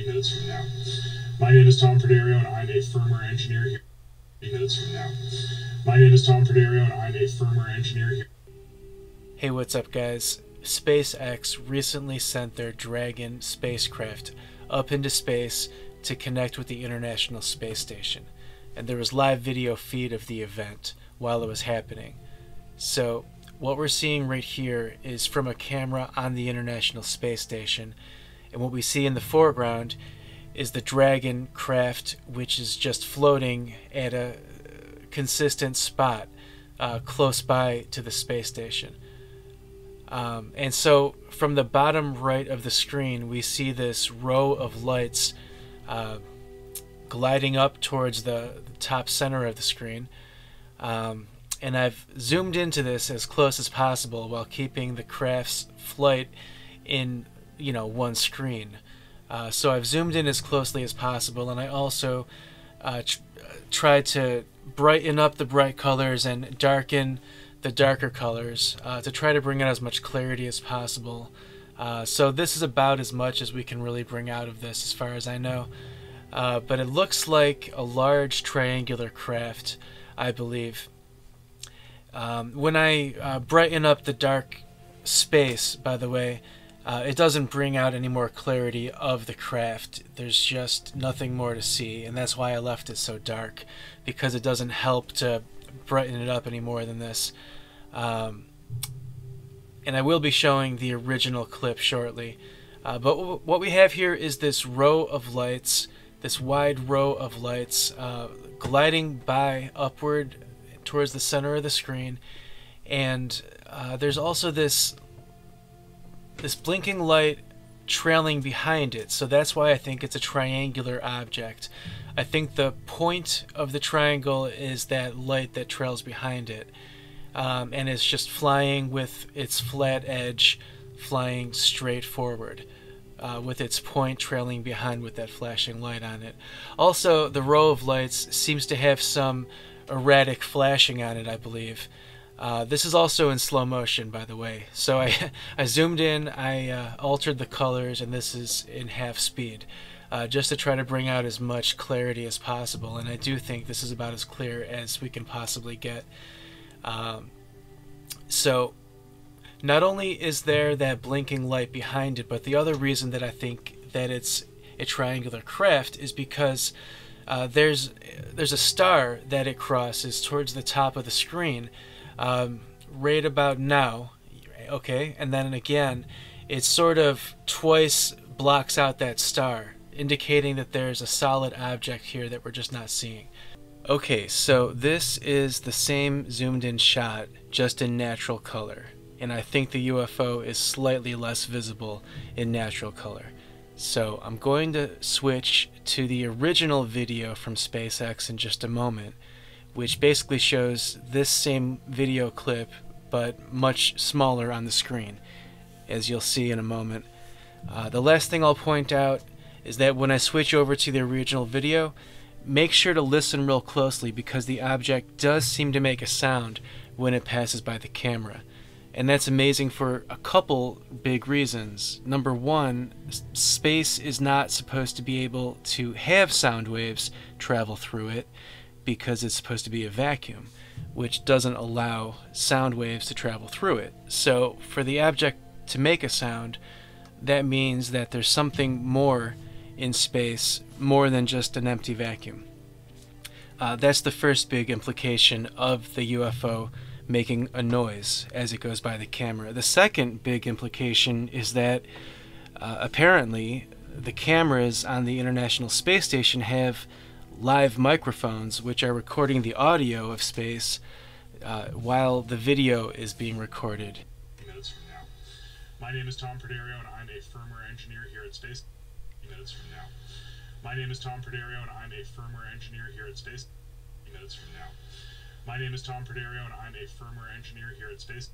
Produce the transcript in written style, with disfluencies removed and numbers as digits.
Minutes from now. My name is Tom Perderio, and I'm a firmware engineer here. Minutes from now. My name is Tom Perderio, and I'm a firmware engineer here. Hey, what's up, guys? SpaceX recently sent their Dragon spacecraft up into space to connect with the International Space Station, and there was live video feed of the event while it was happening. So what we're seeing right here is from a camera on the International Space Station, and what we see in the foreground is the Dragon craft, which is just floating at a consistent spot close by to the space station. And so from the bottom right of the screen, we see this row of lights gliding up towards the top center of the screen. And I've zoomed into this as close as possible while keeping the craft's flight in, one screen. So I've zoomed in as closely as possible, and I also tried to brighten up the bright colors and darken the darker colors to try to bring out as much clarity as possible. So this is about as much as we can really bring out of this as far as I know. But it looks like a large triangular craft, I believe. When I brighten up the dark space, by the way, it doesn't bring out any more clarity of the craft. There's just nothing more to see, and that's why I left it so dark, because it doesn't help to brighten it up any more than this. And I will be showing the original clip shortly. But what we have here is this row of lights, this wide row of lights gliding by upward towards the center of the screen, and there's also this blinking light trailing behind it, so that's why I think it's a triangular object. I think the point of the triangle is that light that trails behind it, and it's just flying with its flat edge flying straight forward, with its point trailing behind with that flashing light on it. Also, the row of lights seems to have some erratic flashing on it, I believe. This is also in slow motion, by the way. So I zoomed in, I altered the colors, and this is in half speed, just to try to bring out as much clarity as possible. And I do think this is about as clear as we can possibly get. So not only is there that blinking light behind it, but the other reason that I think that it's a triangular craft is because there's a star that it crosses towards the top of the screen, right about now, okay, and then again it sort of twice blocks out that star, indicating that there's a solid object here that we're just not seeing. Okay, so this is the same zoomed in shot, just in natural color, and I think the UFO is slightly less visible in natural color. So I'm going to switch to the original video from SpaceX in just a moment, which basically shows this same video clip but much smaller on the screen, as you'll see in a moment. The last thing I'll point out is that when I switch over to the original video, make sure to listen real closely, because the object does seem to make a sound when it passes by the camera. And that's amazing for a couple big reasons. Number one, space is not supposed to be able to have sound waves travel through it, because it's supposed to be a vacuum, which doesn't allow sound waves to travel through it. So for the object to make a sound, that means that there's something more in space, more than just an empty vacuum. That's the first big implication of the UFO making a noise as it goes by the camera. The second big implication is that apparently the cameras on the International Space Station have live microphones which are recording the audio of space while the video is being recorded. Minutes from now. My name is Tom Perderio, and I'm a firmware engineer here at Space. Minutes from now. My name is Tom Perderio, and I'm a firmware engineer here at Space. Minutes from now. My name is Tom Perderio, and I'm a firmware engineer here at Space.